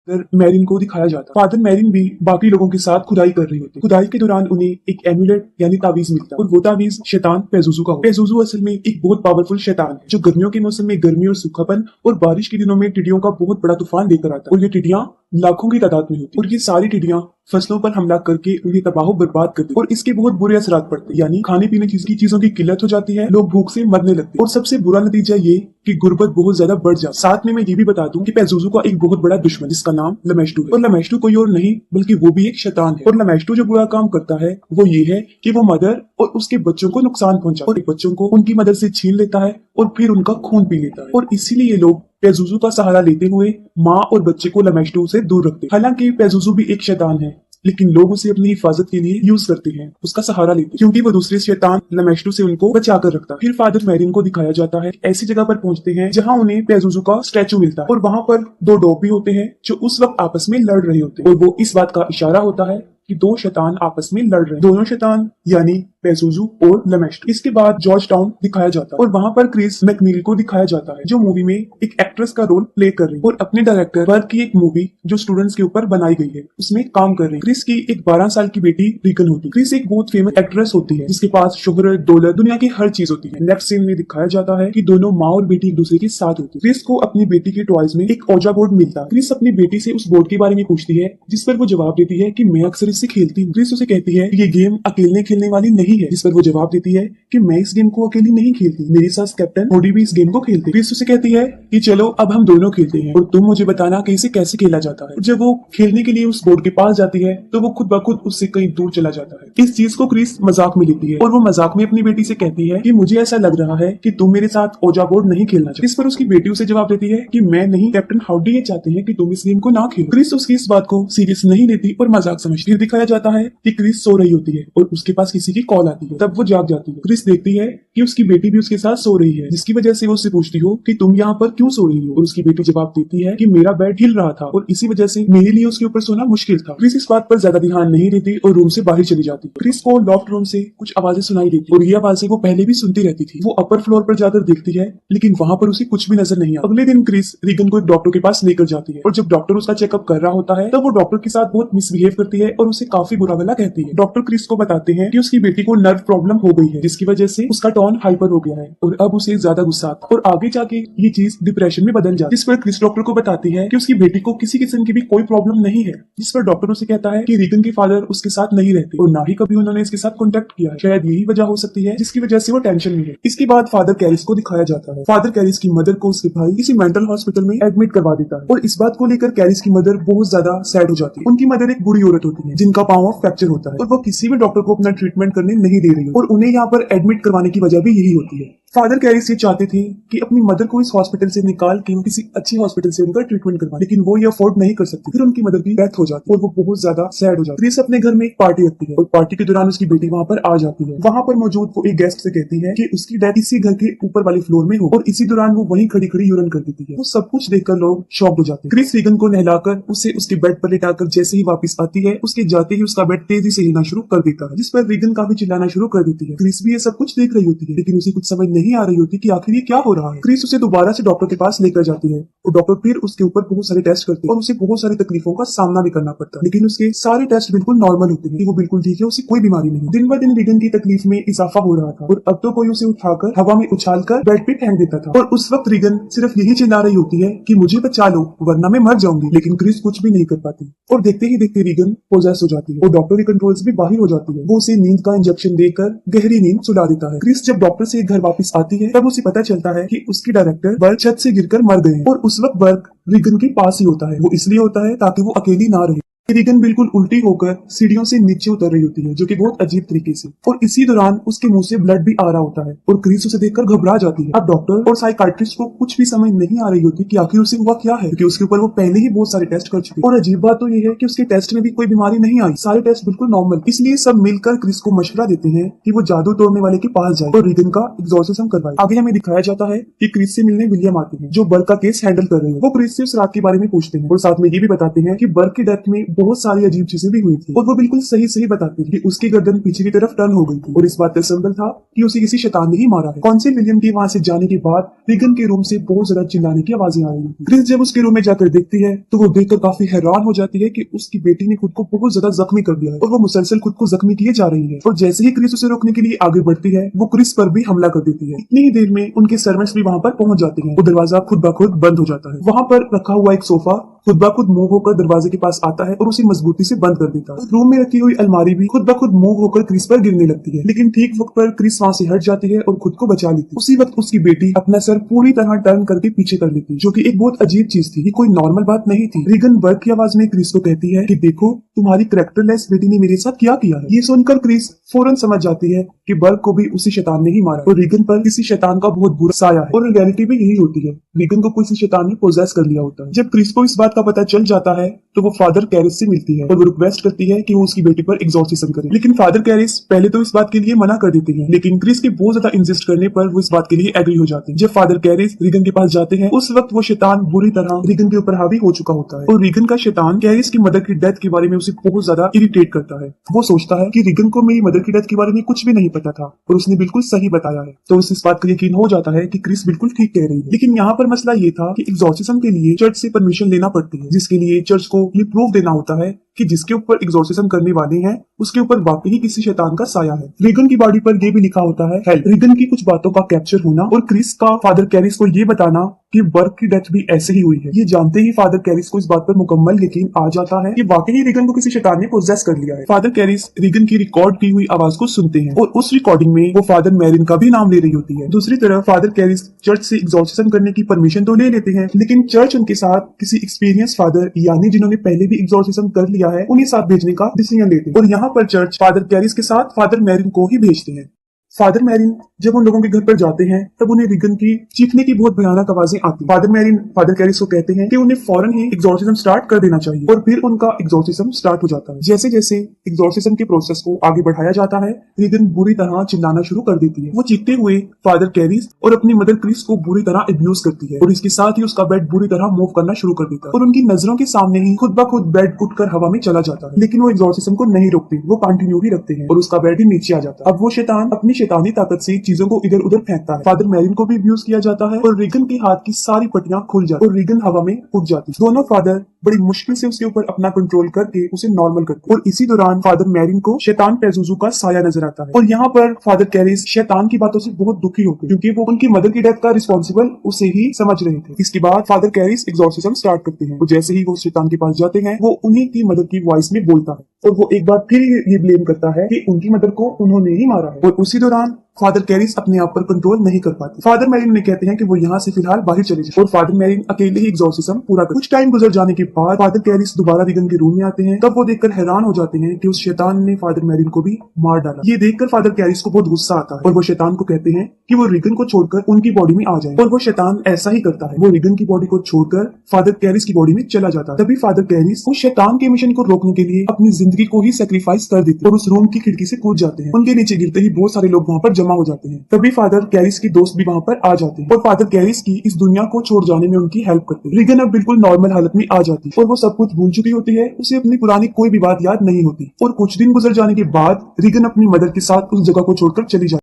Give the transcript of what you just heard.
Marine को दिखाया जाता है। फादर मैरिन भी बाकी लोगों के साथ खुदाई कर रही होती है। खुदाई के दौरान उन्हें एक एमुलेट यानी ताबीज मिलता है और वो ताबीज शैतान पेजुजू का होता है। पेजुजू असल में एक बहुत पावरफुल शैतान है जो गर्मियों के मौसम में गर्मी और सूखापन और बारिश के दिनों में टिड्डियों का बहुत बड़ा तूफान लेकर आता है और ये टिड्डियां लाखों की तादाद में होती है और ये सारी टिड्डियां फसलों पर हमला करके उन्हें तबाह बर्बाद करती है और इसके बहुत बुरे असरात पड़ते हैं, यानी खाने पीने की चीजों की किल्लत हो जाती है, लोग भूख से मरने लगते हैं और सबसे बुरा नतीजा ये कि गुर्बत बहुत ज्यादा बढ़ जाती है। साथ में मैं ये भी बता दूं कि पेजुजू का एक बहुत बड़ा दुश्मन जिसका नाम लमेस्टू है और लमेस्टू कोई और नहीं बल्कि वो भी एक शैतान है और लमेस्टू जो बुरा काम करता है वो ये है कि वो मदर और उसके बच्चों को नुकसान पहुंचाता है और बच्चों को उनकी मदद से छीन लेता है और फिर उनका खून पी लेता है और इसीलिए ये लोग पेजुजू का सहारा लेते हुए माँ और बच्चे को लमेस्टू से दूर रखते हैं। हालांकि पेजुजू भी एक शैतान है लेकिन लोग उसे अपनी हिफाजत के लिए यूज करते हैं, उसका सहारा लेते हैं क्योंकि वो दूसरे शैतान लमेस्टू से उनको बचा कर रखता है। फिर फादर मैरिन को दिखाया जाता है ऐसी जगह पर पहुंचते हैं जहां उन्हें पेजुजू का स्टैचू मिलता है और वहां पर दो डॉग भी होते हैं जो उस वक्त आपस में लड़ रहे होते हैं और वो इस बात का इशारा होता है कि दो शैतान आपस में लड़ रहे हैं, दोनों शैतान यानी पेजुजू और लमेस्टू। इसके बाद जॉर्ज टाउन दिखाया जाता है और वहां पर क्रिस मैकनील को दिखाया जाता है जो मूवी में एक एक्ट्रेस का रोल प्ले कर रही है और अपने डायरेक्टर वर्क की एक मूवी जो स्टूडेंट्स के ऊपर बनाई गई है उसमें काम कर रही है। क्रिस की एक 12 साल की बेटी रीगन होती है। क्रिस एक बहुत फेमस एक्ट्रेस होती है जिसके पास शोहरत, दौलत, दुनिया की हर चीज होती है। नेक्स्ट सीन में दिखाया जाता है कि दोनों माँ और बेटी एक दूसरे के साथ होती है। क्रिस को अपनी बेटी के टॉयज में एक ओजा बोर्ड मिलता है। क्रिस अपनी बेटी से उस बोर्ड के बारे में पूछती है जिस पर वो जवाब देती है कि मैं अक्सर इससे खेलती हूँ। क्रिस उसे कहती है ये गेम अकेले खेलने वाली नहीं है, जिस पर वो जवाब देती है कि मैं इस गेम को अकेली नहीं खेलती, मेरे साथ कैप्टन होडी भी इस गेम को खेलते। क्रिस उसे कहती है कि चलो अब हम दोनों खेलते हैं और तुम मुझे बताना कि इसे कैसे खेला जाता है। जब वो खेलने के लिए उस बोर्ड के पास जाती है तो वो खुद ब खुद उससे कहीं दूर चला जाता है। इस चीज को क्रिस मजाक में लेती है और वो मजाक में अपनी बेटी से कहती है कि मुझे ऐसा लग रहा है कि तुम मेरे साथ ओजा बोर्ड नहीं खेलना चाहती। इस पर उसकी बेटी उसे जवाब देती है कि मैं नहीं, कैप्टन हाउडी ये चाहते हैं कि तुम इस गेम को ना खेलो। क्रिस उसकी इस बात को सीरियस नहीं लेती और मजाक समझती। फिर दिखाया जाता है कि क्रिस सो रही होती है और उसके पास किसी की कॉल आती है, तब वो जाग जाती है। क्रिस देखती है कि उसकी बेटी भी उसके साथ सो रही है जिसकी वजह से वो उससे पूछती हो कि तुम यहाँ पर क्यों सो रही हो और उसकी बेटी जवाब देती है कि मेरा बेड हिल रहा था और इसी वजह से मेरे लिए उसके ऊपर सोना मुश्किल था। क्रिस इस बात पर ज्यादा ध्यान नहीं देती और रूम से बाहर चली जाती। क्रिस को लॉफ्ट रूम से कुछ आवाजें सुनाई देती और ये आवाजें वो पहले भी सुनती रहती थी। वो अपर फ्लोर पर जाकर देखती है लेकिन वहां पर उसे कुछ भी नजर नहीं आता। अगले दिन क्रिस रीगन को एक डॉक्टर के पास लेकर जाती है और जब डॉक्टर उसका चेकअप कर रहा होता है तब वो डॉक्टर के साथ बहुत मिसबिहेव करती है और उसे काफी बुरा भला कहती है। डॉक्टर क्रिस को बताते हैं कि उसकी बेटी को नर्व प्रॉब्लम हो गई है जिसकी वजह से उसका टोन हाइपर हो गया है और अब उसे ज्यादा गुस्सा आता है और आगे जाके ये चीज डिप्रेशन में बदल जाती है। जिस पर क्रिस डॉक्टर को बताती है कि उसकी बेटी को किसी किस्म की भी कोई प्रॉब्लम नहीं है। जिस पर डॉक्टर उसे कहता है कि रीगन के फादर उसके साथ नहीं रहते और ना ही कभी उन्होंने इसके साथ कॉन्टेक्ट किया है, शायद यही वजह हो सकती है जिसकी वजह से वो टेंशन में है। इसके बाद फादर कैरिस को दिखाया जाता है। फादर कैरिस की मदर को उसके भाई किसी मेंटल हॉस्पिटल में एडमिट करवा देता है और इस बात को लेकर कैरिस की मदर बहुत ज्यादा सैड हो जाती है। उनकी मदर एक बुरी औरत होती है जिनका पांव फ्रैक्चर होता है और वो किसी भी डॉक्टर को अपना ट्रीटमेंट करने नहीं दे रही है और उन्हें यहाँ पर एडमिट करवाने की वजह भी यही होती है। फादर कैरिस ये चाहते थे कि अपनी मदर को इस हॉस्पिटल से निकाल के किसी अच्छी हॉस्पिटल से उनका ट्रीटमेंट करवाए लेकिन वो ये अफोर्ड नहीं कर सकती। फिर उनकी मदर की डेथ हो जाती है और वो बहुत ज्यादा सैड हो जाती है। क्रिस अपने घर में एक पार्टी रखती है और पार्टी के दौरान उसकी बेटी वहां पर आ जाती है। वहां पर मौजूद वो एक गेस्ट से कहती है कि उसकी डेथ इसी घर के ऊपर वाले फ्लोर में हो और इसी दौरान वो वहीं खड़ी खड़ी यूरिन कर देती है। वो सब कुछ देखकर लोग शॉक हो जाते हैं। क्रिस रीगन को नहलाकर उसे उसके बेड पर लेटाकर जैसे ही वापस आती है उसके जाते ही उसका बेड तेजी से हिलना शुरू कर देता है जिस पर रीगन काफी चिल्लाना शुरू कर देती है। क्रिस भी ये सब कुछ देख रही होती है लेकिन उसे कुछ समझ नहीं आ रही होती कि आखिर ये क्या हो रहा है। क्रिस उसे दोबारा से डॉक्टर के पास लेकर जाती है और डॉक्टर फिर उसके ऊपर बहुत सारे टेस्ट करते हैं और उसे बहुत सारी तकलीफों का सामना भी करना पड़ता है लेकिन उसके सारे टेस्ट बिल्कुल नॉर्मल होते हैं, वो बिल्कुल ठीक है, उसे कोई बीमारी नहीं। दिन ब दिन रीगन की तकलीफ में इजाफा हो रहा था और अब तो कोई उसे उठाकर हवा में उछालकर बेड पे फेंक देता था और उस वक्त रीगन सिर्फ यही चिल्ला रही होती है कि मुझे बचा लो वरना मैं मर जाऊंगी। लेकिन क्रिस कुछ भी नहीं कर पाती और देखते ही देखते रीगन पोजेस हो जाती है और डॉक्टर के कंट्रोल से भी बाहर हो जाती है। वो उसे नींद का इंजेक्शन देकर गहरी नींद सुला देता है। क्रिस जब डॉक्टर से घर वापस आती है तब उसे पता चलता है कि उसकी डायरेक्टर बर्क छत से गिरकर मर गए हैं और उस वक्त बर्क रीगन के पास ही होता है। वो इसलिए होता है ताकि वो अकेली ना रहे। रीगन बिल्कुल उल्टी होकर सीढ़ियों से नीचे उतर रही होती है जो कि बहुत अजीब तरीके से और इसी दौरान उसके मुंह से ब्लड भी आ रहा होता है और क्रिस उसे देखकर घबरा जाती है। अब डॉक्टर और साइकाट्रिस्ट को कुछ भी समझ नहीं आ रही होती कि आखिर उसे हुआ क्या है क्योंकि उसके ऊपर वो पहले ही बहुत सारे टेस्ट कर चुके और अजीब बात तो ये है कि उसके टेस्ट में भी कोई बीमारी नहीं आई, सारे टेस्ट बिल्कुल नॉर्मल। इसलिए सब मिलकर क्रिस को मशवरा देते हैं कि वो जादू तोड़ने वाले के पास जाए और रीगन का एग्जॉर्सिज्म करवाए। आगे हमें दिखाया जाता है कि क्रिस से मिलने विलियम आते हैं जो बर्क का केस हैंडल कर रहे हैं। वो क्रिस से उस रात के बारे में पूछते हैं और साथ में ये भी बताते हैं कि बर्क की डेथ में बहुत सारी अजीब चीजें भी हुई थी और वो बिल्कुल सही सही बताती थी कि उसकी गर्दन पीछे की तरफ टर्न हो गई थी और इस बात का संबंध था कि उसे किसी शैतान ने ही मारा है। कौंसिल विलियम के वहां से जाने के बाद रीगन के रूम से बहुत ज्यादा चिल्लाने की आवाजें आ रही थी। क्रिस जब उसके रूम में जाकर देखती है तो वो देखकर काफी हैरान हो जाती है कि उसकी बेटी ने खुद को बहुत ज्यादा जख्मी कर दिया है और वो मुसलसल खुद को जख्मी किए जा रही है। और जैसे ही क्रिस उसे रोकने के लिए आगे बढ़ती है वो क्रिस पर भी हमला कर देती है। इतनी ही देर में उनके सर्वेंट्स भी वहां पर पहुंच जाते हैं। वो दरवाजा खुद ब खुद बंद हो जाता है। वहां पर रखा हुआ एक सोफा खुद ब खुद मूव होकर दरवाजे के पास आता है और उसे मजबूती से बंद कर देता है। रूम में रखी हुई अलमारी भी खुद ब खुद मूव होकर क्रिस पर गिरने लगती है, लेकिन ठीक वक्त पर क्रिस वहां से हट जाती है और खुद को बचा लेती है। उसी वक्त उसकी बेटी अपना सर पूरी तरह टर्न करके पीछे कर लेती है, जो कि एक बहुत अजीब चीज थी। ये कोई नॉर्मल बात नहीं थी। रीगन बर्ग की आवाज में क्रिस को कहती है कि देखो तुम्हारी कैरेक्टरलेस बेटी ने मेरे साथ क्या किया है। ये सुनकर क्रिस फौरन समझ जाती है कि बर्ग को भी उसी शैतान ने ही मारा और रीगन पर किसी शैतान का बहुत बुरा साया है। और रियलिटी भी यही होती है, रीगन को किसी शैतान ने पोजेस कर लिया होता है। जब क्रिस को इस बात का पता चल जाता है तो वो फादर कैरिस से मिलती है और वो रिक्वेस्ट करती है कि वो उसकी बेटी पर एग्जॉर्सिज्म करे। लेकिन फादर कैरिस पहले तो इस बात के लिए मना कर देते हैं, लेकिन क्रिस के बहुत ज्यादा इंसिस्ट करने पर वो इस बात के लिए एग्री हो जाते हैं। जब फादर कैरिस रीगन के पास जाते हैं उस वक्त वो शैतान बुरी तरह रीगन के ऊपर हावी हो चुका होता है और रीगन का शैतान कैरिस की मदर की डेथ के बारे में उसे बहुत ज्यादा इरिटेट करता है। वो सोचता है कि रीगन को मेरी मदर की डेथ के बारे में कुछ भी नहीं पता था और उसने बिल्कुल सही बताया है, तो उसे इस बात का यकीन हो जाता है कि क्रिस बिल्कुल ठीक कह रही है। लेकिन यहाँ पर मसला ये था कि एग्जॉर्सिज्म के लिए चर्च से परमिशन लेना पड़ती है, जिसके लिए चर्च को ये प्रूफ देना होता है कि जिसके ऊपर एग्जॉर्सिज्म करने वाले हैं उसके ऊपर वाकई ही किसी शैतान का साया है। रीगन की बॉडी पर ये भी लिखा होता है हेल्प। रीगन की कुछ बातों का कैप्चर होना और क्रिस का फादर कैरिस को ये बताना कि बर्ग की डेथ भी ऐसे ही हुई है, ये जानते ही फादर कैरिस को इस बात पर मुकम्मल यकीन आ जाता है कि वाकई ही रीगन को किसी शैतान ने पोजेस कर लिया है। फादर कैरिस रीगन की रिकॉर्ड की हुई आवाज को सुनते हैं और उस रिकॉर्डिंग में वो फादर मैरिन का भी नाम ले रही होती है। दूसरी तरफ फादर कैरिस चर्च से एग्जॉर्सिज्म करने की परमिशन तो ले लेते हैं, लेकिन चर्च उनके साथ किसी एक्सपीरियंस फादर यानी जिन्होंने पहले भी एग्जॉर्सिज्म कर लिया है उन्हें साथ भेजने का डिसीजन लेते हैं और यहाँ पर चर्च फादर कैरिस के साथ फादर मैरिन को ही भेजते हैं। फादर मैरिन जब उन लोगों के घर पर जाते हैं तब उन्हें रीगन की चीखने की बहुत भयानक आवाजें आती। फादर मैरिन फादर कैरिस को कहते हैं कि उन्हें फौरन ही एग्जॉर्सिज्म स्टार्ट कर देना चाहिए और फिर उनका एग्जॉर्सिज्म स्टार्ट हो जाता है। जैसे जैसे एग्जॉर्सिज्म के प्रोसेस को आगे बढ़ाया जाता है रीगन बुरी तरह चिल्लाना शुरू कर देती है। वो चीखते हुए फादर कैरिस और अपनी मदर क्रिस को बुरी तरह अब्यूज करती है और इसके साथ ही उसका बेड बुरी तरह मूव करना शुरू कर देता है और उनकी नजरों के सामने ही खुद ब खुद बेड उठकर हवा में चला जाता है। लेकिन वो एग्जॉर्सिज्म को नहीं रोकते, वो कंटिन्यू ही रखते हैं और उसका बेड ही नीचे आ जाता है। अब वो शैतान अपनी शैतानी ताकत से चीजों को इधर उधर फेंकता है। फादर मैरिन को भी अब्यूज किया जाता है और रीगन के हाथ की सारी पट्टियां खुल जाती और रीगन हवा में उड़ जाती। दोनों फादर बड़ी मुश्किल से उसके ऊपर अपना कंट्रोल करके उसे नॉर्मल करते और इसी दौरान फादर मैरिन को शैतान पेजुजू का साया नजर आता है और यहाँ पर फादर कैरिस शैतान की बातों से बहुत दुखी होते हैं क्योंकि वो उनकी मदर की डेथ का रिस्पॉन्सिबल उसे ही समझ रहे थे। इसके बाद फादर कैरिस एग्जॉर्सिज्म स्टार्ट करते हैं और जैसे ही वो शैतान के पास जाते हैं वो उन्हीं की मदर की वॉइस में बोलता है और वो एक बार फिर ये ब्लेम करता है कि उनकी मदर को उन्होंने ही मारा है और उसी दौरान फादर कैरिस अपने आप पर कंट्रोल नहीं कर पाते। फादर मैरिन उन्हें कहते हैं कि वो यहाँ से फिलहाल बाहर चले जाए और फादर मैरिन अकेले ही एग्जॉर्सिज्म पूरा कर। कुछ टाइम गुजर जाने के बाद फादर कैरिस दोबारा रीगन के रूम में आते हैं। तब वो देखकर हैरान हो जाते हैं कि उस शैतान ने फादर मैरिन को भी मार डाला। ये देखकर फादर कैरिस को बहुत गुस्सा आता है और वो शैतान को कहते हैं कि वो रीगन को छोड़कर उनकी बॉडी में आ जाए और वो शैतान ऐसा ही करता है। वो रीगन की बॉडी को छोड़कर फादर कैरिस की बॉडी में चला जाता है। तभी फादर कैरिस उस शैतान के मिशन को रोकने के लिए अपनी जिंदगी को ही सेक्रीफाइस कर देते और उस रूम की खिड़की से कूद जाते हैं। उनके नीचे गिरते ही बहुत सारे लोग वहाँ पर जमा हो जाते हैं। तभी फादर कैरिस की दोस्त भी वहाँ पर आ जाते हैं और फादर कैरिस की इस दुनिया को छोड़ जाने में उनकी हेल्प करते हैं। रीगन अब बिल्कुल नॉर्मल हालत में आ जाती है और वो सब कुछ भूल चुकी होती है। उसे अपनी पुरानी कोई भी बात याद नहीं होती और कुछ दिन गुजर जाने के बाद रीगन अपनी मदर के साथ उस जगह को छोड़कर चली जाती है।